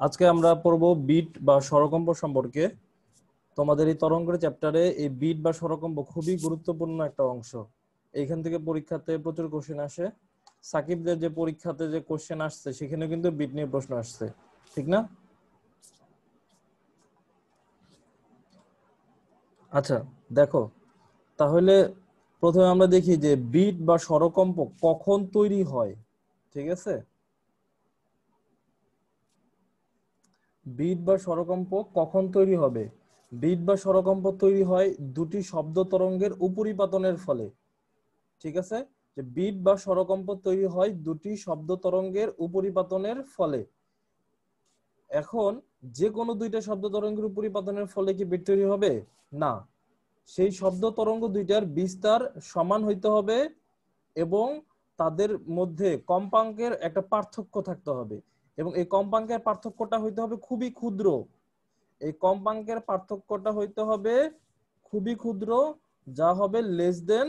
আজকে আমরা পড়ব বিট বা স্বরকম্প সম্পর্কে। তোমাদের এই তরঙ্গের চ্যাপ্টারে এই বিট বা স্বরকম্প খুবই গুরুত্বপূর্ণ একটা অংশ। এইখান থেকে পরীক্ষাতে প্রচুর কোশ্চেন আসে। সাকিবদের যে পরীক্ষাতে যে কোশ্চেন আসছে সেখানে কিন্তু বিট নিয়ে প্রশ্ন আসছে, ঠিক না? আচ্ছা, দেখো তাহলে প্রথমে আমরা দেখি যে বিট বা স্বরকম্প কখন তৈরি হয়। ঠিক আছে, বিট বা স্বরকম্প কখন তৈরি হবে? বিট বা স্বরকম্প তৈরি হয় দুটি শব্দ তরঙ্গের উপরিপাতনের ফলে। ঠিক আছে, যে বিট বা স্বরকম্প তৈরি হয় দুটি শব্দ তরঙ্গের উপরিপাতনের ফলে। এখন যে কোনো দুইটা শব্দ তরঙ্গের উপরিপাতনের ফলে কি বিট তৈরি হবে? না, সেই শব্দ তরঙ্গ দুইটার বিস্তার সমান হইতে হবে এবং তাদের মধ্যে কম্পাঙ্কের একটা পার্থক্য থাকতে হবে, এবং এই কম্পাঙ্কের পার্থক্যটা হইতে হবে খুবই ক্ষুদ্র। এই কম্পাঙ্কের পার্থক্যটা হইতে হবে খুবই ক্ষুদ্র, যা হবে লেস দেন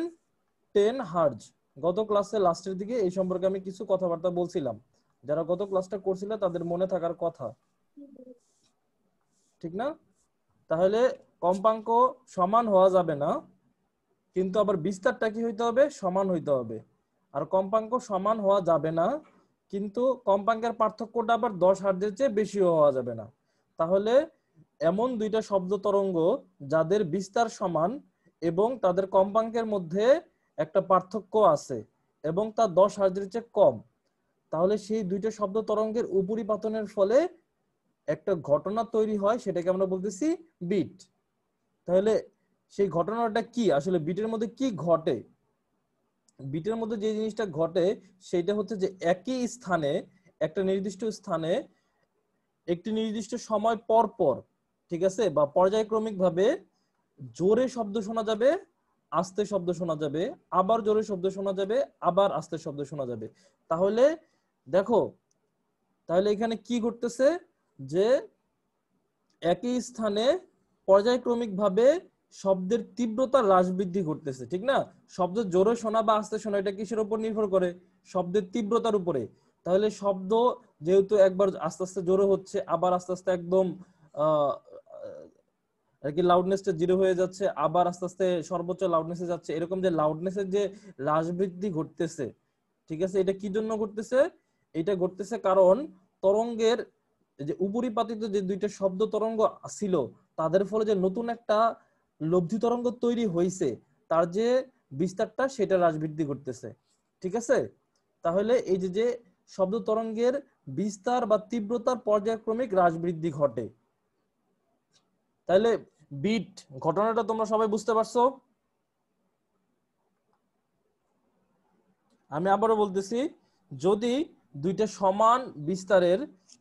10 হার্জ। গত ক্লাসে লাস্টের দিকে এই সম্পর্কে আমি কিছু কথাবার্তা বলছিলাম, যারা গত ক্লাসটা করছিল তাদের মনে থাকার কথা, ঠিক না? তাহলে কম্পাঙ্ক সমান হওয়া যাবে না, কিন্তু আবার বিস্তারটা কি হইতে হবে? সমান হইতে হবে। আর কম্পাঙ্ক সমান হওয়া যাবে না, কিন্তু কম্পাঙ্কের পার্থক্যটা আবার 10 হার্জের চেয়ে বেশি হওয়া যাবে না। তাহলে এমন দুইটা শব্দ তরঙ্গ যাদের বিস্তার সমান এবং তাদের কম্পাঙ্কের মধ্যে একটা পার্থক্য আছে এবং তা 10 হার্জের চেয়ে কম, তাহলে সেই দুইটা শব্দ তরঙ্গের উপরিপাতনের ফলে একটা ঘটনা তৈরি হয়, সেটাকে আমরা বলতেছি বিট। তাহলে সেই ঘটনাটা কি, আসলে বিটের মধ্যে কি ঘটে? বিটের মধ্যে যে জিনিসটা ঘটে সেটা হচ্ছে যে একই স্থানে, একটা নির্দিষ্ট স্থানে একটি নির্দিষ্ট সময় পর পর, ঠিক আছে, বা পর্যায়ক্রমিক ভাবে জোরে শব্দ শোনা যাবে, আস্তে শব্দ শোনা যাবে, আবার জোরে শব্দ শোনা যাবে, আবার আস্তে শব্দ শোনা যাবে। তাহলে দেখো, তাহলে এখানে কি ঘটতেছে যে একই স্থানে পর্যায়ক্রমিক ভাবে শব্দের তীব্রতা হ্রাস বৃদ্ধি ঘটতেছে, ঠিক না? শব্দ জোরে শোনা বা আস্তে শোনা এটা কিসের উপর নির্ভর করে? শব্দের তীব্রতার উপরে। তাহলে শব্দ যেহেতু একবার আস্তে আস্তে জোরে হচ্ছে, আবার আস্তে আস্তে একদম আহ আর কি লাউডনেসটা জিরো হয়ে যাচ্ছে, আবার আস্তে আস্তে সর্বোচ্চ লাউডনেসে যাচ্ছে, এরকম যে লাউডনেসের যে হ্রাস বৃদ্ধি ঘটতেছে, ঠিক আছে, এটা কি জন্য ঘটতেছে? এটা ঘটতেছে কারণ তরঙ্গের যে উপরিপাতিত যে দুইটা শব্দ তরঙ্গ ছিল তাদের ফলে যে নতুন একটা লব্ধি তরঙ্গ তৈরি হয়েছে, তার যে বিস্তারটা সেটা হ্রাস বৃদ্ধি ঘটতেছে। ঠিক আছে, তাহলে এই যে যে শব্দ তরঙ্গের বিস্তার বা তীব্রতার পর্যায়ক্রমিক হ্রাস বৃদ্ধি ঘটে। তাহলে বিট ঘটনাটা তোমরা সবাই বুঝতে পারছো? আমি আবারও বলতেছি, যদি দুইটা সমান বিস্তারের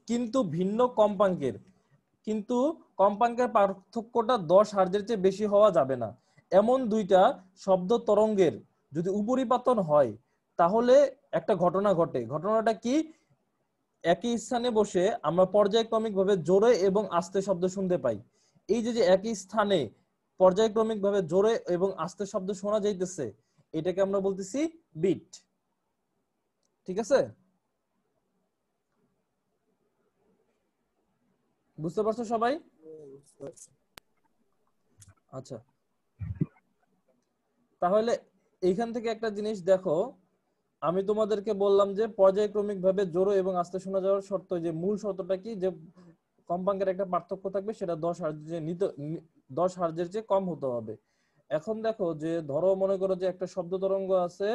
কিন্তু ভিন্ন কম্পাঙ্কের, কিন্তু কম্পাঙ্কের পার্থক্যটা 10 হার্জের চেয়ে বেশি হওয়া যাবে না, এমন দুইটা শব্দ তরঙ্গের যদি উপরিপাতন হয়, তাহলে একটা ঘটনা ঘটে। ঘটনাটা কি? একই স্থানে বসে আমরা পর্যায়ক্রমিকভাবে জোরে এবং আস্তে শব্দ শুনতে পাই। এই যে যে একই স্থানে পর্যায়ক্রমিকভাবে জোরে এবং আস্তে শব্দ শোনা যাইতেছে, এটাকে আমরা বলতেছি বিট। ঠিক আছে, বুঝতে পারছো সবাই? আচ্ছা, তাহলে এইখান থেকে একটা জিনিস দেখো, আমি তোমাদেরকে বললাম যে পর্যায়ক্রমিক ভাবে জোরে এবং আস্তে শোনা যাওয়ার শর্ত, যে মূল শর্তটা কি, যে কম্পাঙ্কের একটা পার্থক্য থাকবে, সেটা 10 হার্জের চেয়ে কম হতে হবে। এখন দেখো যে ধরো মনে করো যে একটা শব্দ তরঙ্গ আছে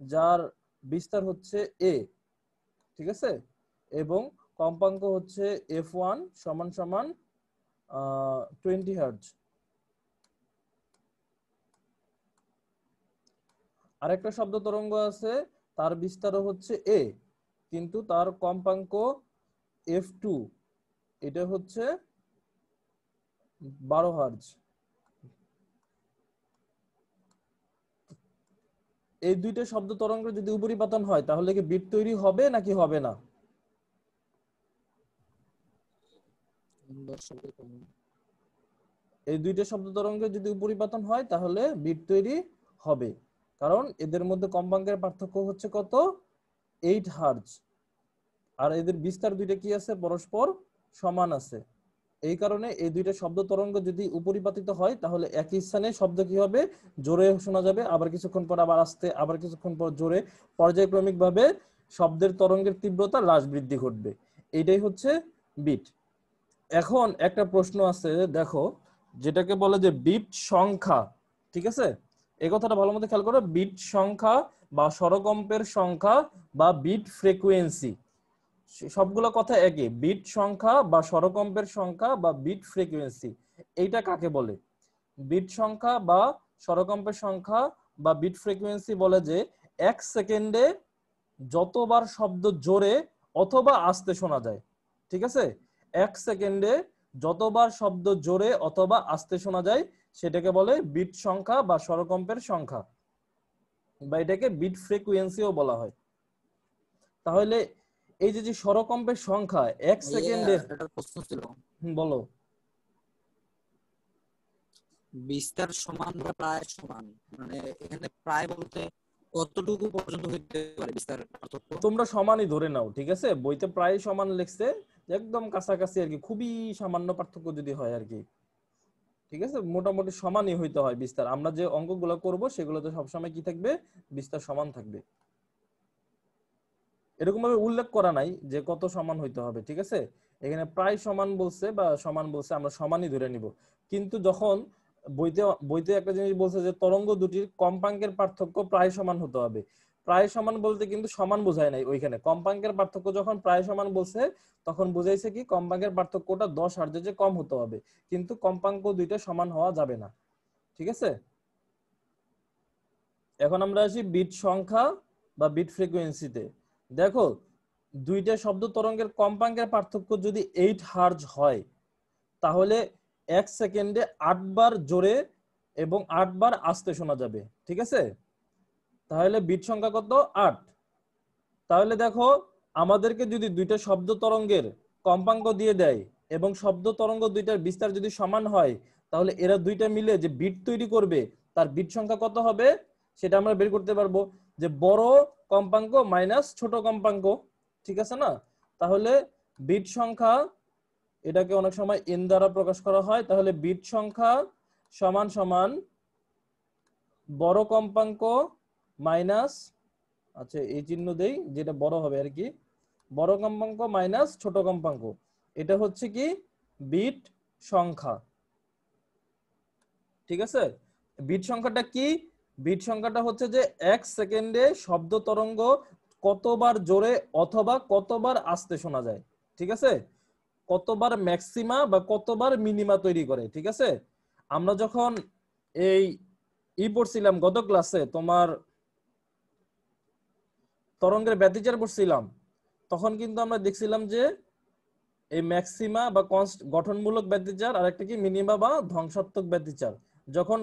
যার বিস্তার হচ্ছে এ, ঠিক আছে, এবং কম্পাঙ্ক হচ্ছে F1 সমান সমান 20 হার্জ। আরেকটা শব্দ তরঙ্গ আছে, তার বিস্তারও হচ্ছে এ, কিন্তু তার কম্পাঙ্ক F2, এটা হচ্ছে 12 হার্জ। এই দুইটা শব্দ তরঙ্গের যদি উপরিপাতন হয় তাহলে কি বিট তৈরি হবে নাকি হবে না? এই দুইটা শব্দ তরঙ্গের যদি উপরিপাতন হয় তাহলে বিট তৈরি হবে, কারণ এদের মধ্যে কম্পাঙ্কের পার্থক্য হচ্ছে কত? 8 হার্জ। আর এদের বিস্তার দুইটা কি আছে? পরস্পর সমান আছে। এই কারণে এই দুইটা শব্দ তরঙ্গ যদি উপরিপাতিত হয় তাহলে একই স্থানে শব্দ কি হবে, জোরে শোনা যাবে, আবার কিছুক্ষণ পর আবার আস্তে, আবার কিছুক্ষণ পর জোরে, পর্যায়ক্রমিক ভাবে শব্দের তরঙ্গের তীব্রতা হ্রাস বৃদ্ধি ঘটবে। এটাই হচ্ছে বিট। এখন একটা প্রশ্ন আছে দেখো, যেটাকে বলে যে বিট সংখ্যা। ঠিক আছে, এই কথাটা ভালো মতো খেয়াল করো, বিট সংখ্যা বা স্বরকম্পের সংখ্যা বা বিট ফ্রিকোয়েন্সি, সবগুলো কথা একই। বিট সংখ্যা বা স্বরকম্পের সংখ্যা বা বিট ফ্রিকোয়েন্সি, এইটা কাকে বলে? বিট সংখ্যা বা স্বরকম্পের সংখ্যা বা বিট ফ্রিকোয়েন্সি বলে যে এক সেকেন্ডে যতবার শব্দ জোরে অথবা আস্তে শোনা যায়। ঠিক আছে, এক সেকেন্ডে যতবার শব্দ জোরে অথবা আস্তে শোনা যায় সেটাকে বলে বিট সংখ্যা বা স্বরকম্পের সংখ্যা, বা এটাকে বিট ফ্রিকোয়েন্সিও বলা হয়। তাহলে এই যে স্বরকম্পের সংখ্যা এক সেকেন্ডে, একটা প্রশ্ন ছিল, বলো। বিস্তার সমান বা প্রায় সমান, মানে এখানে প্রায় বলতে কতটুকু পর্যন্ত হইতে পারে বিস্তার পার্থক্য? তোমরা সমানই ধরে নাও, ঠিক আছে, বইতে প্রায় সমান লিখছে, একদম কাছাকাছি আর কি, খুবই সামান্য পার্থক্য যদি হয় আর কি। ঠিক আছে, মোটামুটি সমানই হইতে হয় বিস্তার। আমরা যে অঙ্কগুলো করব সেগুলোতে সবসময় কি থাকবে, বিস্তার সমান থাকবে। এরকম ভাবে উল্লেখ করা নাই যে কত সমান হইতে হবে। ঠিক আছে, এখানে প্রায় সমান বলছে বা সমান বলছে, আমরা সমানই ধরে নিব। কিন্তু যখন বইতে বইতে একটা জিনিস বলছে যে তরঙ্গ দুটির কম্পাঙ্কের পার্থক্য প্রায় সমান হতে হবে, প্রায় সমান বলতে কিন্তু সমান বোঝায় নাই ওইখানে। কম্পাঙ্কের পার্থক্য যখন প্রায় সমান বলছে তখন বুঝাইছে কি কম্পাঙ্কের পার্থক্যটা 10 হার্জের চেয়ে কম হতে হবে, কিন্তু কম্পাঙ্ক দুইটা সমান হওয়া যাবে না। ঠিক আছে, এখন আমরা আসি বিট সংখ্যা বা বিট ফ্রিকোয়েন্সিতে। দেখো, দুইটা শব্দ তরঙ্গের কম্পাঙ্কের পার্থক্য যদি 8 হার্জ হয় তাহলে এক সেকেন্ডে 8 বার জোরে এবং 8 বার আস্তে শোনা যাবে। ঠিক আছে, তাহলে বিট সংখ্যা কত? 8। তাহলে দেখো, আমাদেরকে যদি দুইটা শব্দ তরঙ্গের কম্পাঙ্ক দিয়ে দেয় এবং শব্দ তরঙ্গ দুইটার বিস্তার যদি সমান হয় তাহলে এরা দুইটা মিলে যে বিট তৈরি করবে তার বিট সংখ্যা কত হবে সেটা আমরা বের করতে পারবো, যে বড় কম্পাঙ্ক মাইনাস ছোট কম্পাঙ্ক। ঠিক আছে না? তাহলে বিট সংখ্যা, এটাকে অনেক সময় এন দ্বারা প্রকাশ করা হয়, তাহলে বিট সংখ্যা সমান সমান বড় কম্পাঙ্ক মাইনাস, আচ্ছা এই চিহ্ন দেই যেটা বড় হবে আর কি, বড় কম্পাঙ্ক মাইনাস ছোট কম্পাঙ্ক, এটা হচ্ছে কি বিট সংখ্যা। ঠিক আছে, বিট সংখ্যাটা কি? বিট সংখ্যাটা হচ্ছে যে এক সেকেন্ডে শব্দ তরঙ্গ কতবার জোরে অথবা কতবার আস্তে শোনা যায়। ঠিক আছে, কতবার ম্যাক্সিমা বা কতবার মিনিমা তৈরি করে। ঠিক আছে, আমরা যখন এই পড়ছিলাম গত ক্লাসে, তোমার তরঙ্গের ব্যতিচার পড়ছিলাম, তখন কিন্তু আমরা দেখছিলাম যে এই ম্যাক্সিমা বা গঠনমূলক ব্যতিচার আর একটা কি মিনিমা বা ধ্বংসাত্মক ব্যতিচার। যখন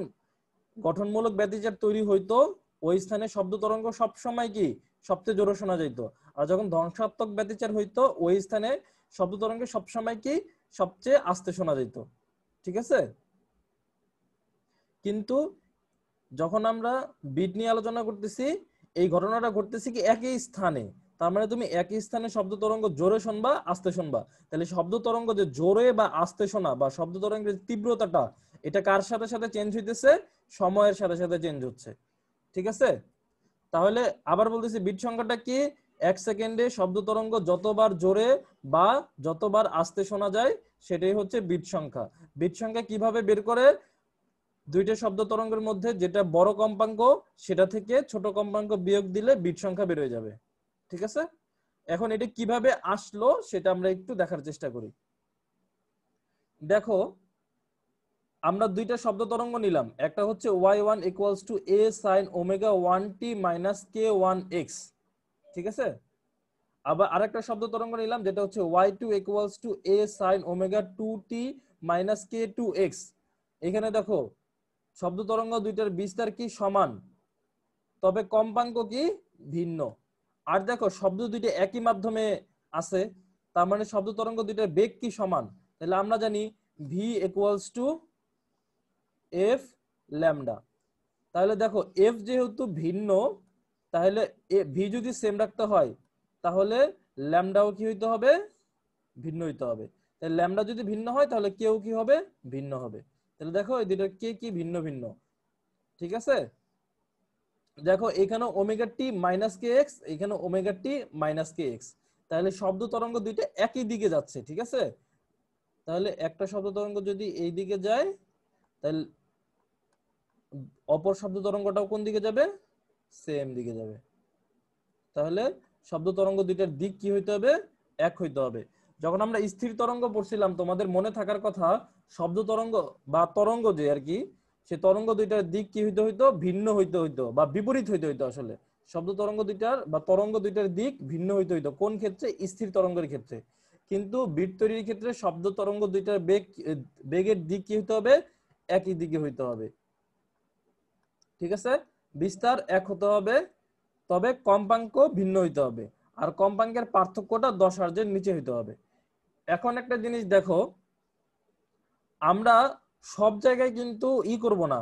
গঠনমূলক ব্যতিচার তৈরি হইতো ওই স্থানে শব্দ তরঙ্গ সবসময় কি সবচেয়ে জোরে শোনা যাইতো, আর যখন ধ্বংসাত্মক ব্যতিচার হইতো ওই স্থানে শব্দ তরঙ্গ সবসময় কি সবচেয়ে আস্তে শোনা যাইতো। ঠিক আছে, কিন্তু যখন আমরা বিট নিয়ে আলোচনা করতেছি এই ঘটনাটা ঘটতেছে কি একই স্থানে, তার মানে তুমি একই স্থানে শব্দ তরঙ্গ জোরে শুনবা আস্তে শুনবা, তাহলে শব্দ তরঙ্গ যে জোরে বা আস্তে শোনা বা শব্দ তরঙ্গের তীব্রতাটা এটা কার সাথে সাথে চেঞ্জ হইতেছে? সময়ের সাথে সাথে চেঞ্জ হচ্ছে। ঠিক আছে, তাহলে আবার বলতেছি বিট সংখ্যাটা কি? এক সেকেন্ডে শব্দ তরঙ্গ যতবার জোরে বা যতবার আস্তে শোনা যায় সেটাই হচ্ছে বিট সংখ্যা। বিট সংখ্যা কিভাবে বের করে? দুইটা শব্দ তরঙ্গের মধ্যে যেটা বড় কম্পাঙ্ক সেটা থেকে ছোট কম্পাঙ্ক বিয়োগ দিলে বিট সংখ্যা বের হয়ে যাবে। ঠিক আছে, এখন এটা কিভাবে আসলো সেটা আমরা একটু দেখার চেষ্টা করি। দেখো, আমরা দুইটা শব্দ তরঙ্গ নিলাম, একটা হচ্ছে y1 equals to a sin omega 1t minus k1x। ঠিক আছে, আবার আরেকটা শব্দ তরঙ্গ নিলাম যেটা হচ্ছে y2 equals to a sin omega 2t minus k2x। এখানে দেখো, শব্দ তরঙ্গ দুইটার বিস্তার কি সমান, তবে কম্পাঙ্ক কি ভিন্ন। আর দেখো, শব্দ দুইটা একই মাধ্যমে আছে, তার মানে শব্দ তরঙ্গ দুইটার বেগ কি সমান। তাহলে আমরা জানি v equals to f lambda. তাহলে দেখো, f যেহেতু ভিন্ন তাহলে v যদি সেম রাখতে হয় তাহলে ল্যামডাও কি হইতে হবে? ভিন্ন হইতে হবে। তাহলে ল্যামডা যদি ভিন্ন হয় তাহলে কেও কি হবে, ভিন্ন হবে। তাহলে দেখো এই দুটো কে কি ভিন্ন ভিন্ন, ঠিক আছে। দেখো এখানে ওমেগা টি মাইনাস কে এক্স, এখানে ওমেগা টি মাইনাস কে এক্স, তাহলে শব্দ তরঙ্গ দুইটা একই দিকে যাচ্ছে, ঠিক আছে। তাহলে একটা শব্দ তরঙ্গ যদি এই দিকে যায় তাহলে অপর শব্দ তরঙ্গটাও কোন দিকে যাবে, সেম দিকে যাবে। তাহলে শব্দ তরঙ্গ দুইটার দিক কি হইতে হবে, এক হইতে হবে। যখন আমরা স্থির তরঙ্গ পড়ছিলাম তোমাদের মনে থাকার কথা, শব্দ তরঙ্গ বা তরঙ্গ যে আর কি, সে তরঙ্গ দুইটার দিক কি হইতে হইতো, ভিন্ন হইতে হইতো বা বিপরীত হইতে হইতো। আসলে শব্দ তরঙ্গ দুইটার বা তরঙ্গ দুইটার দিক ভিন্ন হইতে হইতো কোন ক্ষেত্রে, স্থির তরঙ্গের ক্ষেত্রে। কিন্তু বিট তৈরির ক্ষেত্রে শব্দ তরঙ্গ দুইটার বেগের দিক কি হইতে হবে, একই দিকে হইতে হবে, ঠিক আছে। বিস্তার এক হতে হবে, তবে কম্পাঙ্ক ভিন্ন হইতে হবে, আর কম্পাঙ্কের পার্থক্যটা 10 হার্জের নিচে হইতে হবে। এখন একটা জিনিস দেখো, আমরা সব জায়গায় কিন্তু করব না,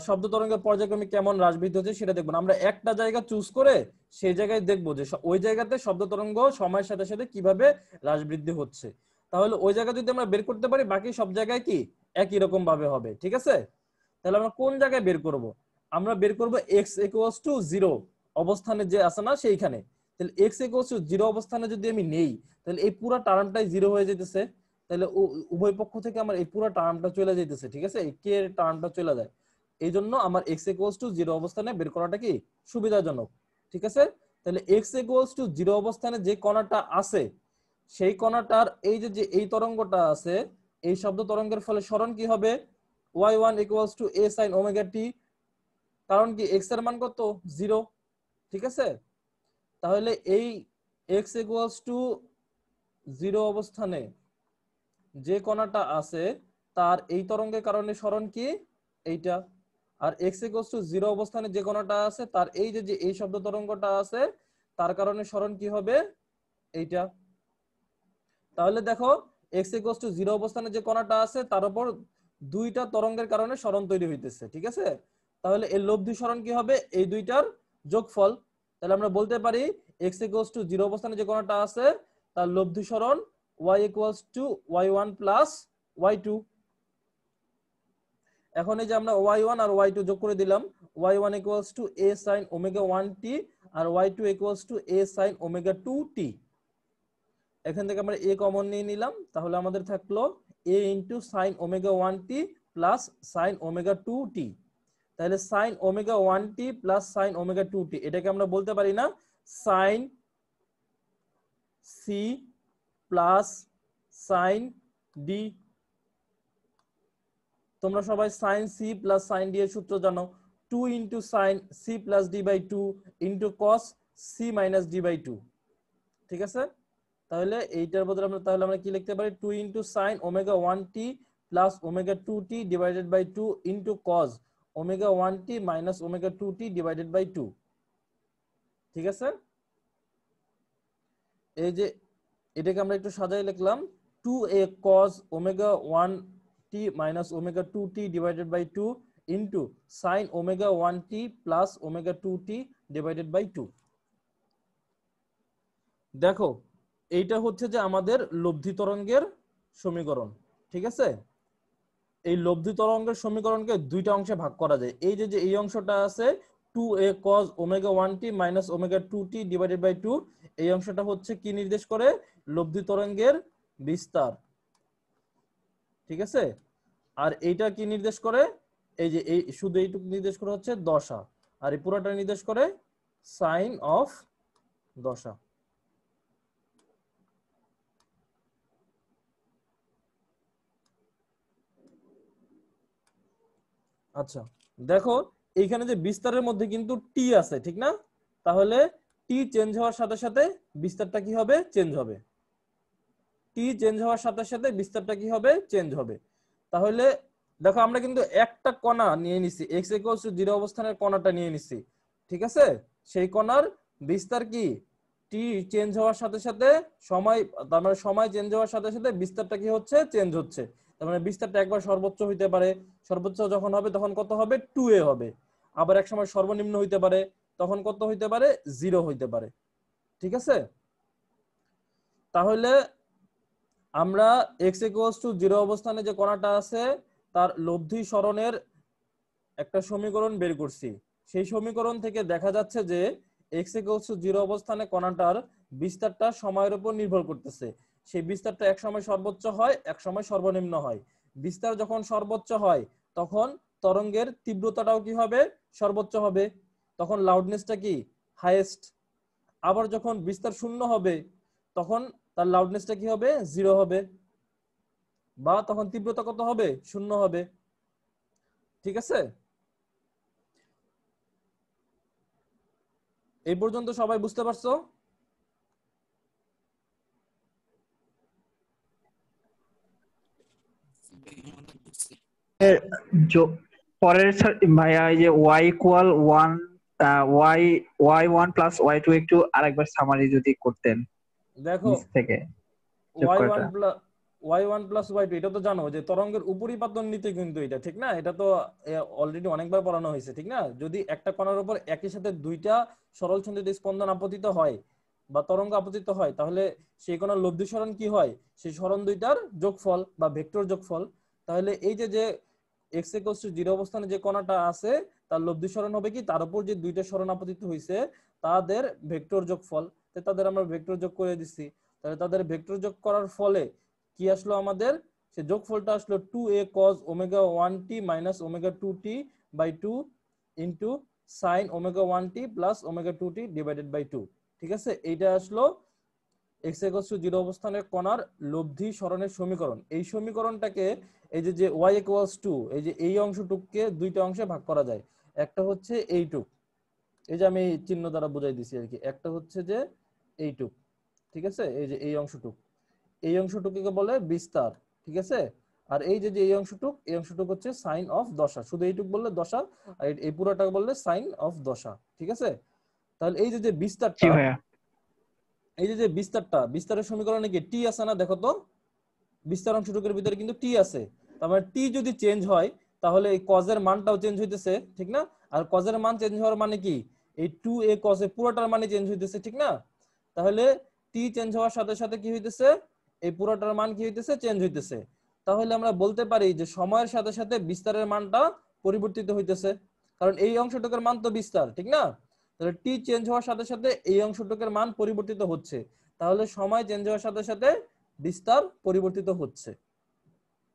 শব্দ তরঙ্গের পর্যায়ক্রমে কেমন হ্রাস বৃদ্ধি হচ্ছে সেটা দেখবো না। আমরা একটা জায়গা চুজ করে সেই জায়গায় দেখবো যে ওই জায়গাতে শব্দ তরঙ্গ সময়ের সাথে সাথে কিভাবে হ্রাস বৃদ্ধি হচ্ছে। তাহলে ওই জায়গা যদি আমরা বের করতে পারি, বাকি সব জায়গায় কি একই রকম ভাবে হবে, ঠিক আছে। তাহলে আমরা কোন জায়গায় বের করব, আমরা বের করব x ইকুয়ালস টু 0 অবস্থানে যে আছে না সেইখানে। তাহলে x ইকুয়ালস টু 0 অবস্থানে যদি আমি নেই, তাহলে এই পুরো টার্মটাই 0 হয়ে যেতেছে। তাহলে উভয় পক্ষ থেকে আমার এই পুরো টার্মটা চলে যাইতেছে, ঠিক আছে, এই কে এর টার্মটা চলে যায়। এই জন্য আমার x ইকুয়ালস টু 0 অবস্থানে বের করাটা কি সুবিধাজনক, ঠিক আছে। তাহলে x ইকুয়ালস টু 0 অবস্থানে যে কণাটা আছে, সেই কণাটার এই যে এই তরঙ্গটা আছে, এই শব্দ তরঙ্গের ফলে সরণ কি হবে, y1 equals to a sin omega t, কারণ কি x এর মান কত, 0, ঠিক আছে। তাহলে এই x ইকুয়ালস টু 0 অবস্থানে যে কণাটা আছে তার এই তরঙ্গের কারণে সরণ কি এইটা, আর x ইকুয়ালস টু 0 অবস্থানে যে কণাটা আছে তার এই যে এই শব্দ তরঙ্গটা আছে তার কারণে সরণ কি হবে এইটা। তাহলে দেখো x ইকুয়ালস টু 0 অবস্থানে যে কণাটা আছে তার উপর দুইটা তরঙ্গের কারণে সরণ তৈরি হইতেছে, ঠিক আছে। তাহলে এর লব্ধি সরণ কি হবে, এই দুইটার যোগফল। তাহলে আমরা বলতে পারি x ইকুয়ালস টু 0 অবস্থানে যে কণাটা আছে তার লব্ধি সরণ y equals to y1 plus y2। এখন এই যে আমরা y1 আর y2 যোগ করে দিলাম, y1 equals to a sin omega 1t আর y2 equals to a sin omega 2t। এখান থেকে আমরা a কমন নিয়ে নিলাম, তাহলে আমাদের থাকলো a into sin omega 1t plus sin omega 2t। তাহলে sin omega 1t plus sin omega 2t, এটাকে আমরা বলতে পারি না sin c plus sin d। তোমরা সবাই sin c plus sin d এর সূত্র জানো, 2 into sin c plus d by 2 into cos c minus d by 2, ঠিক আছে। তাহলে এইটার বদলে আমরা কি লিখতে পারি, 2 into sin omega 1t plus omega 2t divided by 2 into cos omega 1t minus omega 2t divided by 2, ঠিক আছে। এই যে এটাকে আমরা একটু সাজাই লিখলাম, 2a cos omega 1t minus omega 2t divided by 2 into sin omega 1t plus omega 2t divided by 2। দেখো এইটা হচ্ছে যে আমাদের লব্ধি তরঙ্গের সমীকরণ, ঠিক আছে। এই লব্ধি তরঙ্গের সমীকরণকে দুইটা অংশে ভাগ করা যায়। এই যে এই অংশটা আছে 2a cos omega 1t minus omega 2t divided by 2, এই অংশটা হচ্ছে কি নির্দেশ করে, লব্ধি তরঙ্গের বিস্তার, ঠিক আছে। আর এইটা কি নির্দেশ করে, এই যে এই শুধু এইটুকু নির্দেশ করে হচ্ছে দশা, আর এই পুরোটা নির্দেশ করে সাইন অফ দশা। আচ্ছা দেখো এইখানে যে বিস্তারের মধ্যে কিন্তু টি আছে, ঠিক না। তাহলে টি চেঞ্জ হওয়ার সাথে সাথে বিস্তারটা কি হবে, চেঞ্জ হবে। টি চেঞ্জ হওয়ার সাথে সাথে বিস্তারটা কি হবে, চেঞ্জ হবে। তাহলে দেখো আমরা কিন্তু একটা কণা নিয়ে নিছি, x ইকুয়ালস টু 0 অবস্থানের কণাটা নিয়ে নিছি, ঠিক আছে। সেই কণার বিস্তার কি, টি চেঞ্জ হওয়ার সাথে সাথে সময়, তার মানে সময় চেঞ্জ হওয়ার সাথে সাথে বিস্তারটা কি হচ্ছে, চেঞ্জ হচ্ছে। তার মানে বিস্তারটা একবার সর্বোচ্চ হইতে পারে, সর্বোচ্চ যখন হবে তখন কত হবে, 2a হবে। আবার এক সময় সর্বনিম্ন হইতে পারে, তখন কত হইতে পারে, 0 হইতে পারে, ঠিক আছে। তাহলে আমরা x = 0 অবস্থানে যে কণাটা আছে তার লব্ধি সরণের একটা সমীকরণ বের করছি। সেই সমীকরণ থেকে দেখা যাচ্ছে যে x = 0 অবস্থানে কণাটার বিস্তারটা সময়ের উপর নির্ভর করতেছে। সেই বিস্তারটা এক সময় সর্বোচ্চ হয়, এক সময় সর্বনিম্ন হয়। বিস্তার যখন সর্বোচ্চ হয় তখন তরঙ্গের তীব্রতাটাও কি হবে? সর্বোচ্চ হবে। তখন লাউডনেসটা কি? হাইয়েস্ট। আবার যখন বিস্তার শূন্য হবে তখন তার লাউডনেসটা কি হবে? 0 হবে, বা তখন তীব্রতা কত হবে? 0 হবে। ঠিক আছে? এই পর্যন্ত সবাই বুঝতে পারছো? এর পরের ভাইয়া এই যে y=1 y1 + y2 একটু আরেকবার সামারি যদি করতেন দেখো নিচ থেকে যোগ y1 করাটা। y1 + y2 এটা তো জানো যে তরঙ্গের উপরিপাতন নীতি, কিন্তু এটা ঠিক না? এটা তো অলরেডি অনেকবার পড়ানো হয়েছে, ঠিক না? যদি একটা কণার উপর একই সাথে দুইটা সরল সন্ধিত স্পন্দন আপতিত হয় বা তরঙ্গ আপতিত হয়, তাহলে সেই কণার লব্ধি সরণ কি হয়? সেই সরণ দুইটার যোগফল বা ভেক্টর যোগফল। তাহলে এই যে x = 0 অবস্থানে যে কণাটা আছে তার লব্ধি সরণ হবে কি? তার উপর যে দুইটা সরণ আপতিত হয়েছে তাদের ভেক্টর যোগফল। তাদের আমরা ভেক্টর যোগ করে দিচ্ছি। তাহলে তাদের ভেক্টর যোগ করার ফলে কি আসলো আমাদের? সে যোগফলটা আসলো 2a cos ω1t - ω2t / 2 into sin ω1t + ω2t / 2। ঠিক আছে? এইটা আসলো x = 0 অবস্থানের কণার লব্ধি সরণের সমীকরণ। এই সমীকরণটাকে এই যে y = 2, এই যে এই অংশটুকুকে দুইটা অংশে ভাগ করা যায়। একটা হচ্ছে এইটুক, এই যে আমি চিহ্ন দ্বারা বুঝাই দিছি আর কি। একটা হচ্ছে যে এইটুক, ঠিক আছে? এই যে এই অংশটুক, এই অংশটুকুকে বলে বিস্তার। ঠিক আছে? আর এই যে এই অংশটুক হচ্ছে সাইন অফ দশা। শুধু এইটুক বললে দশা, আর এই পুরোটাকে বললে সাইন অফ দশা। ঠিক আছে? তাহলে এই যে জি বিস্তারটা, ভাইয়া। এই যে বিস্তারের সমীকরণে কি টি আছে না? দেখো তো, বিস্তার অংশটুকুর ভিতরে কিন্তু টি আছে। তার মানে টি যদি চেঞ্জ হয় তাহলে এই কজের মানটাও চেঞ্জ হইতেছে, ঠিক না? আর কজের মান চেঞ্জ হওয়ার মানে কি? এই 2a cos পুরোটার মানে চেঞ্জ হইতেছে, ঠিক না? তাহলে টি চেঞ্জ হওয়ার সাথে সাথে কি হইতেছে? এই পুরোটার মান কি হইতেছে? চেঞ্জ হইতেছে। তাহলে আমরা বলতে পারি যে সময়ের সাথে সাথে বিস্তারের মানটা পরিবর্তিত হইতেছে, কারণ এই অংশটুকুর মান তো বিস্তার, ঠিক না? তাহলে টি চেঞ্জ হওয়ার সাথে সাথে এই অংশটুকুর মান পরিবর্তিত হচ্ছে। তাহলে সময় চেঞ্জ হওয়ার সাথে সাথে বিস্তার পরিবর্তিত হচ্ছে।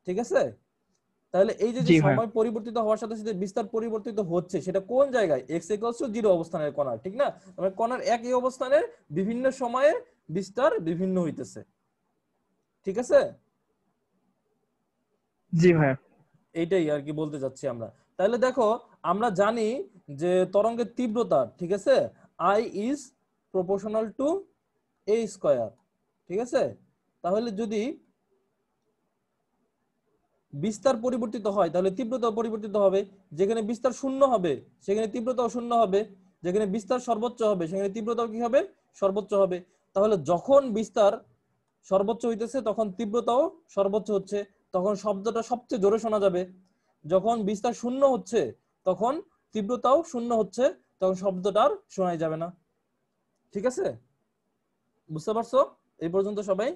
ঠিক আছে? তাহলে এই যে জি ভাইয়া। সময় পরিবর্তিত হওয়ার সাথে সাথে বিস্তার পরিবর্তিত হচ্ছে, সেটা কোন জায়গায়? x = 0 অবস্থানের কণা, ঠিক না? মানে কণার একই অবস্থানের বিভিন্ন সময়ে বিস্তার বিভিন্ন হইতেছে। ঠিক আছে? জি ভাইয়া। এইটাই আর কি বলতে যাচ্ছি আমরা। তাহলে দেখো, আমরা জানি যে তরঙ্গের তীব্রতা, ঠিক আছে, I is proportional to a square. ঠিক আছে? তাহলে যদি বিস্তার পরিবর্তিত হয় তাহলে তীব্রতাও পরিবর্তিত হবে। যেখানে বিস্তার শূন্য হবে সেখানে তীব্রতাও শূন্য হবে। যেখানে বিস্তার সর্বোচ্চ হবে সেখানে তীব্রতাও কি হবে? সর্বোচ্চ হবে। তাহলে যখন বিস্তার সর্বোচ্চ হইতেছে তখন তীব্রতাও সর্বোচ্চ হচ্ছে, তখন শব্দটা সবচেয়ে জোরে শোনা যাবে। যখন বিস্তার শূন্য হচ্ছে তখন তীব্রতাও শূন্য হচ্ছে, তখন শব্দটা আর শোনাই যাবে না। ঠিক আছে? বুঝতে পারছো এই পর্যন্ত সবাই?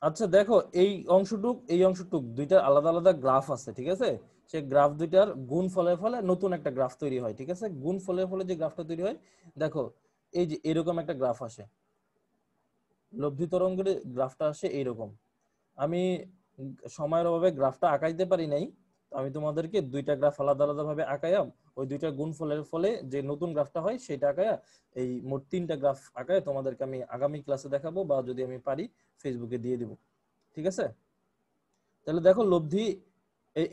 আচ্ছা দেখো, এই অংশটুক দুইটা আলাদা আলাদা গ্রাফ আছে, ঠিক আছে? সেই গ্রাফ দুইটার গুণ ফলের ফলে নতুন একটা গ্রাফ তৈরি হয়। ঠিক আছে? গুণ ফলের ফলে যে গ্রাফটা তৈরি হয়, দেখো এই যে এরকম একটা গ্রাফ আসে, লব্ধি তরঙ্গের গ্রাফটা আসে এইরকম। আমি সময়ের অভাবে গ্রাফটা আঁকাইতে পারি নাই, তো আমি তোমাদেরকে দুইটা গ্রাফ আলাদা আলাদা ভাবে আঁকাইয়া ওই দুইটা গুণ ফলের ফলে যে নতুন গ্রাফটা হয় সেটা আঁকাইয়া এই মোট 3টা গ্রাফ আঁকায় তোমাদেরকে আমি আগামী ক্লাসে দেখাবো, বা যদি আমি পারি ফেসবুকে দিয়ে দিব। ঠিক আছে? তাহলে দেখো লব্ধি,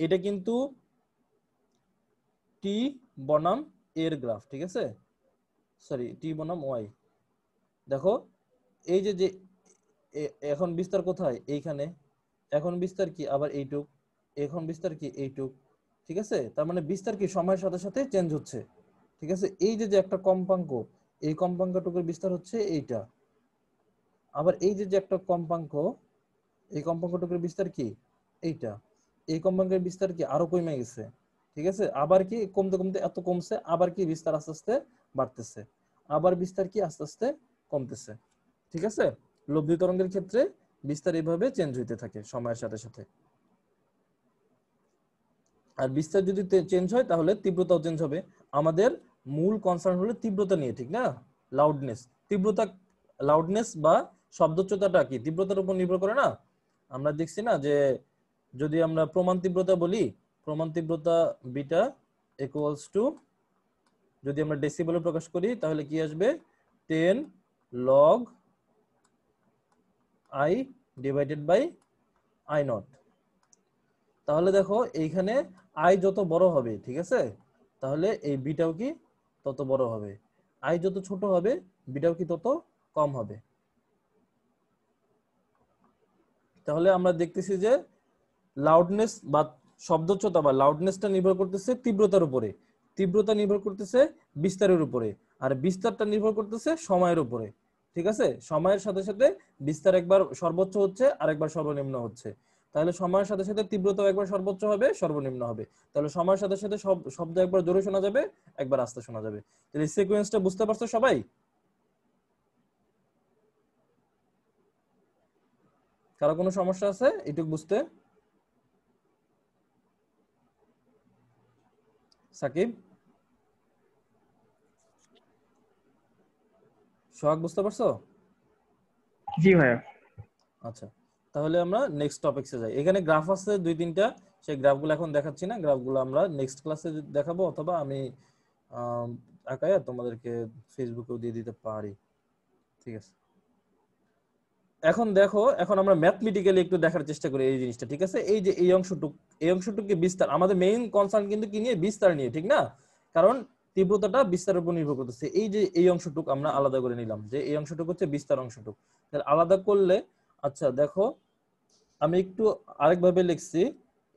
এটা কিন্তু টি বনাম এর গ্রাফ, ঠিক আছে? সরি, টি বনাম ওয়াই। দেখো এই যে যে এখন বিস্তার কোথায়? এইখানে। এখন বিস্তার কি আবার এইটুক, এখন বিস্তার কি এইটুক। ঠিক আছে? তার মানে বিস্তার কি সময়ের সাথে সাথে চেঞ্জ হচ্ছে। ঠিক আছে? এই যে যে একটা কম্পাঙ্ক, এই কম্পাঙ্কটুকুর বিস্তার হচ্ছে এইটা। আবার এই যে যে একটা কম্পাঙ্ক, এই কম্পাঙ্কটুকুর বিস্তার কি? এইটা। এই কম্পাঙ্কের বিস্তার কি আরো কমে গেছে। ঠিক আছে? আবার কি কমতে কমতে এত কমছে, আবার কি বিস্তার আস্তে আস্তে বাড়তেছে, আবার বিস্তার কি আস্তে আস্তে কমতেছে। ঠিক আছে, লব্ধি তরঙ্গের ক্ষেত্রে বিস্তার এইভাবে চেঞ্জ হইতে থাকে সময়ের সাথে সাথে। আর বিস্তার যদি চেঞ্জ হয় তাহলে তীব্রতাও চেঞ্জ হবে। আমাদের মূল কনসার্ন হলো তীব্রতা নিয়ে, ঠিক না? লাউডনেস, তীব্রতা, লাউডনেস বা শব্দোচ্চতাটা কি তীব্রতার উপর নির্ভর করে না? আমরা দেখছি না যে যদি আমরা প্রমাণ তীব্রতা বলি, প্রমাণ তীব্রতা বিটা ইকুয়ালস টু, যদি আমরা ডেসিবেলে প্রকাশ করি তাহলে কি আসবে, 10 log I divided by I naught. তাহলে দেখো এইখানে আই যত বড় হবে, ঠিক আছে, তাহলে এই বিটাও কি তত বড় হবে। আই যত ছোট হবে বিটাও কি তত কম হবে। তাহলে আমরা দেখতেছি যে লাউডনেস বা শব্দোচ্চতা বা লাউডনেসটা নির্ভর করতেছে তীব্রতার উপরে, তীব্রতা নির্ভর করতেছে বিস্তারের উপরে, আর বিস্তারটা নির্ভর করতেছে সময়ের উপরে। ঠিক আছে, সময়ের সাথে সাথে বিস্তার একবার সর্বোচ্চ হচ্ছে আর একবার সর্বনিম্ন হচ্ছে। তাহলে সময়ের সাথে সাথে তীব্রতাও একবার সর্বোচ্চ হবে সর্বনিম্ন হবে। তাহলে সময়ের সাথে সাথে শব্দ একবার জোরে শোনা যাবে একবার আস্তে শোনা যাবে। তাহলে এই সিকোয়েন্সটা বুঝতে পারছো সবাই? কারো কোনো সমস্যা আছে এটুকু বুঝতে? সাকিব, সোহাগ, বুঝতে পারছো? জি ভাইয়া। আচ্ছা, তাহলে আমরা নেক্সট টপিকসে যাই। এখানে গ্রাফ আছে 2-3টা, সেই গ্রাফগুলো এখন দেখাচ্ছি না, গ্রাফগুলো আমরা নেক্সট ক্লাসে দেখাবো, অথবা আমি আঁকায়া তোমাদেরকে ফেসবুকেও দিয়ে দিতে পারি। ঠিক আছে, এখন দেখো, এখন আমরা ম্যাথমেটিক্যালি একটু দেখার চেষ্টা করি এই জিনিসটা। ঠিক আছে, এই যে এই অংশটুকু বিস্তার, আমাদের মেইন কনসার্ন কিন্তু কি নিয়ে, বিস্তার নিয়ে, ঠিক না? কারণ তীব্রতাটা বিস্তারের উপর নির্ভর করতেছে। এই যে এই অংশটুকু আমরা আলাদা করে নিলাম, যে এই অংশটুকু হচ্ছে বিস্তার অংশটুকু, তাহলে আলাদা করলে, আচ্ছা দেখো আমি একটু আরেকভাবে লিখছি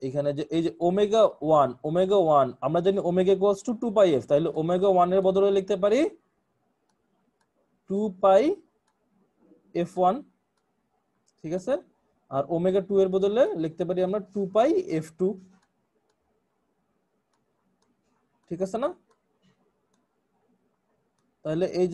এখানে, যে এই যে ওমেগা 1 আমরা জানি omega equals to 2 pi F, তাহলে ওমেগা 1 এর বদলে লিখতে পারি 2 পাই f1। ঠিক আছে, আর ওমেগা 2 এর বদলে লিখতে পারি আমরা 2 পাই f2। ঠিক আছে না? তাহলে এই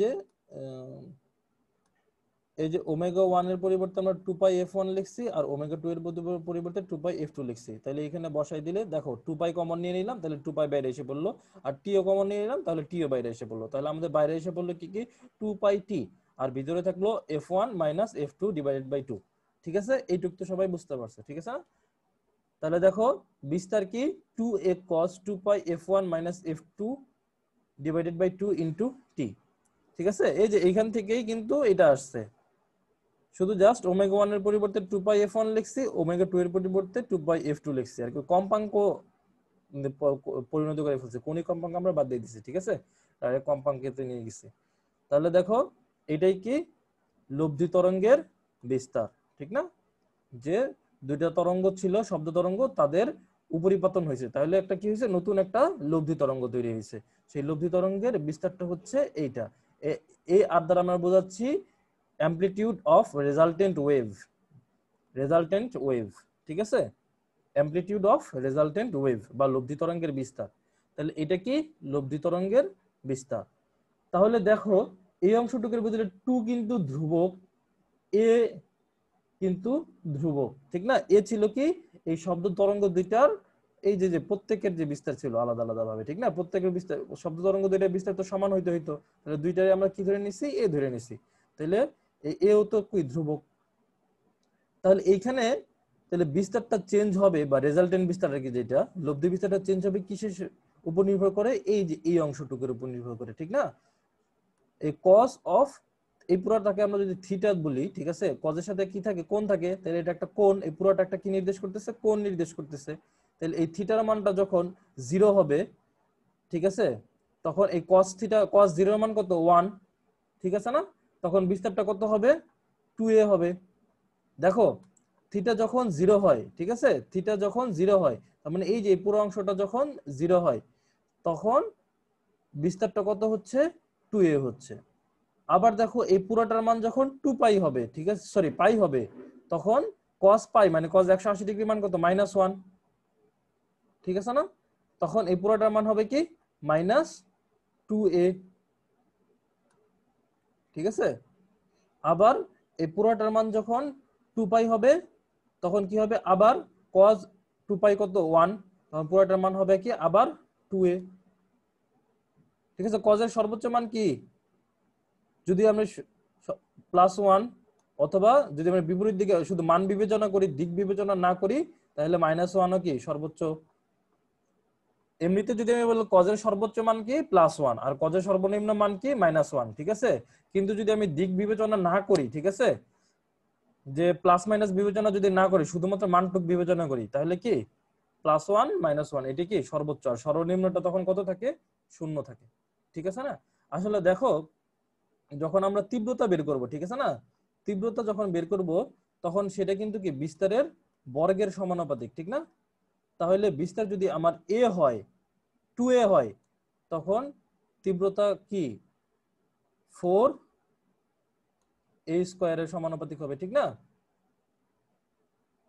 যে ওমেগা 1 এর পরিবর্তে আমরা 2 পাই f1 লিখছি, আর ওমেগা 2 এর পরিবর্তে 2 পাই f2 লিখছি। তাহলে এখানে বসাই দিলে দেখো 2 পাই কমন নিয়ে নিলাম, তাহলে 2 পাই বাইরে এসে পড়লো, আর টি ও কমন নিয়ে নিলাম, তাহলে টি ও বাইরে এসে পড়লো। তাহলে আমাদের বাইরে এসে পড়লো কি কি, 2 পাই টি, আর ভিতরে থাকলো f1 minus f2 divided by 2। ঠিক আছে, এইটুক তো সবাই বুঝতে পারছে? ঠিক আছে, তাহলে দেখো বিস্তার কি, 2a cos 2 pi f1 minus f2 divided by 2 into t. ঠিক আছে, এই যে এইখান থেকেই কিন্তু এটা আসছে, শুধু জাস্ট ওমেগা 1 এর পরিবর্তে 2 পাই f1 লিখছি, ওমেগা 2 এর পরিবর্তে 2 পাই f2 লিখছি, আর কি কম্পাঙ্ক পরিণত করে ফেলছে, কোন কম্পাঙ্ক আমরা বাদ দিয়ে দিছি। ঠিক আছে, ডাইরেক্ট কম্পাঙ্কেতে নিয়ে গেছি। তাহলে দেখো এটাই কি, লব্ধি তরঙ্গের বিস্তার, ঠিক না? যে দুইটা তরঙ্গ ছিল শব্দ তরঙ্গ, তাদের উপরিপতন হয়েছে, তাহলে একটা কি হয়েছে, নতুন একটা লব্ধি তরঙ্গ তৈরি হয়েছে। সেই লব্ধি তরঙ্গের বিস্তারটা হচ্ছে এইটা। এই আর দ্বারা আমরা বোঝাচ্ছি অ্যামপ্লিটিউড অফ রেজাল্টেন্ট ওয়েভ। ঠিক আছে, অ্যামপ্লিটিউড অফ রেজাল্টেন্ট ওয়েভ বা লব্ধি তরঙ্গের বিস্তার। তাহলে এটা কি, লব্ধি তরঙ্গের বিস্তার। তাহলে দেখো এই অংশটুকুর ভিতরে 2 কিন্তু ধ্রুবক, এ কিন্তু ধ্রুবক, ঠিক না? এ ছিল কি, এই শব্দ তরঙ্গ দুইটার এই যে প্রত্যেকের যে বিস্তার ছিল আলাদা আলাদা ভাবে, ঠিক না? প্রত্যেকের বিস্তার, শব্দ তরঙ্গ দুইটার বিস্তার তো সমান হইতে হইতো, তাহলে দুইটারে আমরা কি ধরে নিছি, এ ধরে নিছি। তাহলে এও তো কি ধ্রুবক। তাহলে এইখানে তাহলে বিস্তারটা চেঞ্জ হবে, বা রেজাল্টেন্ট বিস্তার আর কি, যেটা লব্ধি বিস্তারটা চেঞ্জ হবে কিসের উপর নির্ভর করে, এই যে এই অংশটুকুর উপর নির্ভর করে, ঠিক না? এই কস অফ, এই পুরাটাকে আমরা যদি থিটা বলি, ঠিক আছে, কজের সাথে কি থাকে, কোণ থাকে, তাহলে এটা একটা কোণ, এই পুরাটা একটা কি নির্দেশ করতেছে, কোণ নির্দেশ করতেছে। তাহলে এই থিটার মানটা যখন 0 হবে, ঠিক আছে, তখন এই কস থিটা, কস 0 এর মান কত, 1, ঠিক আছে না? তখন বিস্তারটা কত হবে, 2a হবে। দেখো থিটা যখন 0 হয়, ঠিক আছে, থিটা যখন 0 হয়, তার মানে এই যে পুরো অংশটা যখন 0 হয়, তখন বিস্তারটা কত হচ্ছে, 2a হচ্ছে। আবার দেখো এই পুরোটার মান যখন 2 পাই হবে, ঠিক আছে, সরি পাই হবে, তখন cos পাই মানে cos 180 ডিগ্রি মান কত, -1, ঠিক আছে না? তখন এই পুরোটার মান হবে কি, -2a। ঠিক আছে, আবার এই পুরোটার মান যখন 2 পাই হবে তখন কি হবে আবার cos 2 পাই কত 1, তখন পুরোটার মান হবে কি আবার 2a। ঠিক আছে, cos এর সর্বোচ্চ মান কি, যদি আমরা +1 অথবা যদি আমরা বিপরীত দিকে শুধু মান বিবেচনা করি, দিক বিবেচনা না করি, তাহলে -1ও কি সর্বোচ্চ। এমনিতে যদি আমি বলি cos এর সর্বোচ্চ মান কি +1 আর cos এর সর্বনিম্ন মান কি -1, ঠিক আছে। কিন্তু যদি আমি দিক বিবেচনা না করি, ঠিক আছে, যে প্লাস মাইনাস বিবেচনা যদি না করি, শুধুমাত্র মানটুক বিবেচনা করি, তাহলে কি +1 -1 এটি কি সর্বোচ্চ, আর সর্বনিম্নটা তখন কত থাকে 0 থাকে। ঠিক আছে না। আসলে দেখো যখন আমরা তীব্রতা বের করব, ঠিক আছে না, তীব্রতা যখন বের করব তখন সেটা কিন্তু কি বিস্তারের বর্গের সমানুপাতিক, ঠিক না। তাহলে বিস্তার যদি আমার a হয় 2a হয় তখন তীব্রতা কি 4a² এর সমানুপাতিক হবে, ঠিক না।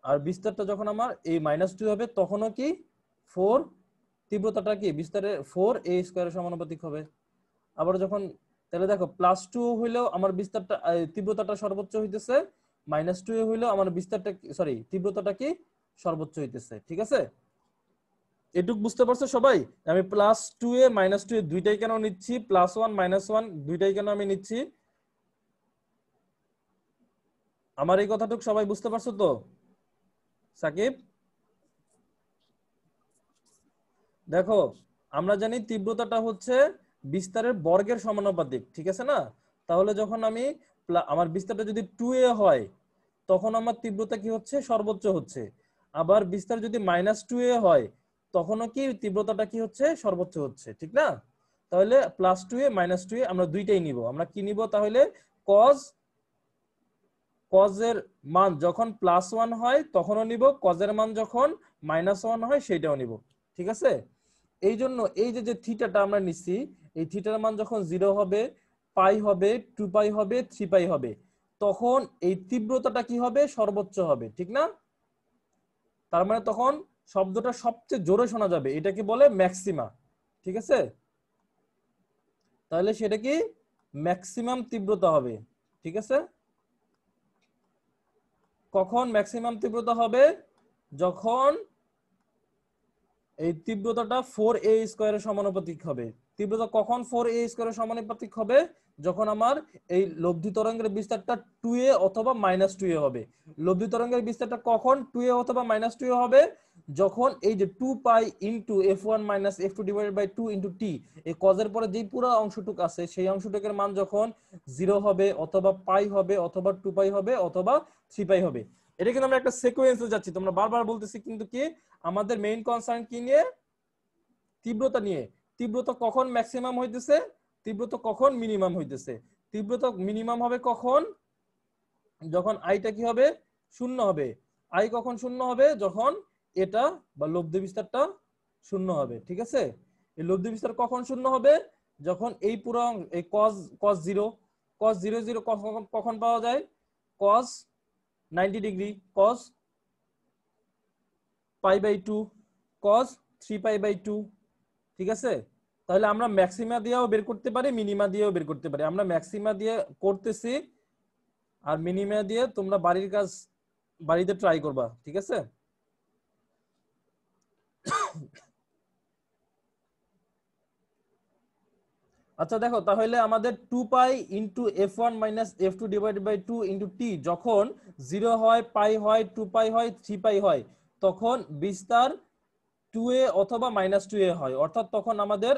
আর বিস্তারটা যখন আমার এই -2 হবে তখনও কি 4 তীব্রতাটা কি বিস্তারের 4a² এর সমানুপাতিক হবে। আবার যখন তাহলে দেখো +2 হইলেও আমার বিস্তারটা তীব্রতাটা সর্বোচ্চ হইতেছে, -2 হইলেও আমার বিস্তারটা সরি তীব্রতাটা কি সর্বোচ্চ হইতেছে। ঠিক আছে, এটুক বুঝতে পারছো সবাই। আমি +2a -2a দুইটাই কেন নিচ্ছি, +1 -1 দুইটাই কেন আমি নিচ্ছি, আমার এই কথাটুক সবাই বুঝতে পারছো তো সাকিব? দেখো আমরা জানি তীব্রতাটা হচ্ছে বিস্তারের বর্গের সমানুপাতিক, ঠিক আছে না। তাহলে যখন আমি আমার বিস্তারটা যদি 2a হয় তখন আমার তীব্রতা কি হচ্ছে সর্বোচ্চ হচ্ছে, আবার বিস্তার যদি -2a হয় তখনও কি তীব্রতাটা কি হচ্ছে সর্বোচ্চ হচ্ছে, ঠিক না। তাহলে +2a -2a আমরা দুইটাই নিব। আমরা কি নিব তাহলে, cos এর মান যখন +1 হয় তখনও নিব, cos এর মান যখন -1 হয় সেটাও নিব। ঠিক আছে, এই জন্য এই যে থিটাটা আমরা নিচ্ছি, এই থিটার মান যখন 0 হবে, পাই হবে, 2 পাই হবে, 3 পাই হবে, তখন এই তীব্রতাটা কি হবে সর্বোচ্চ হবে, ঠিক না। তার মানে তখন শব্দটা সবচেয়ে জোরে শোনা যাবে, এটাকে বলে ম্যাক্সিমা। ঠিক আছে, তাহলে সেটা কি ম্যাক্সিমাম তীব্রতা হবে। ঠিক আছে, কখন ম্যাক্সিমাম তীব্রতা হবে, যখন এই তীব্রতাটা 4a² এর সমানুপাতিক হবে। তীব্রতা কখন 4a² এর সমানুপাতিক হবে, যখন আমার এই লব্ধি তরঙ্গের বিস্তারটা 2a অথবা -2a হবে। লব্ধি তরঙ্গের বিস্তারটা কখন 2a অথবা -2a হবে, যখন এই যে 2 × f1 - f2/2 × t, এই cos এর পরে যেই পুরো অংশটুক আছে সেই অংশটুকের মান যখন 0 হবে অথবা পাই হবে অথবা 2 পাই হবে অথবা 3 পাই হবে। এটা কিন্তু আমরা একটা সিকোয়েন্সে যাচ্ছি, তোমরা বারবার বলতেছি কিন্তু কি আমাদের মেইন কনসার্ন কি নিয়ে, তীব্রতা নিয়ে। তীব্রতা কখন ম্যাক্সিমাম হইতেছে, তীব্রতা কখন মিনিমাম হইতেছে। তীব্রতা মিনিমাম হবে কখন, যখন আইটা কি হবে 0 হবে। আই কখন 0 হবে, যখন এটা বা লব্ধি বিস্তারটা 0 হবে। ঠিক আছে, এই লব্ধি বিস্তার কখন 0 হবে, যখন এই পুরো এই cos 0 কখন পাওয়া যায়, cos 90 ডিগ্রি, cos π/2, cos 3π/2। ঠিক আছে, তাহলে আমরা ম্যাক্সিমা দিয়েও বের করতে পারি, মিনিমা দিয়েও বের করতে পারি। আমরা ম্যাক্সিমা দিয়ে করতেছি আর মিনিমা দিয়ে তোমরা বাড়ির কাজ বাড়িতে ট্রাই করবা। ঠিক আছে, আচ্ছা দেখো তাহলে আমাদের 2π × f1 - f2/2 × t যখন 0 হয়, পাই হয়, 2 পাই হয়, 3 পাই হয়, তখন বিস্তার 2a অথবা -2a হয়। অর্থাৎ তখন আমাদের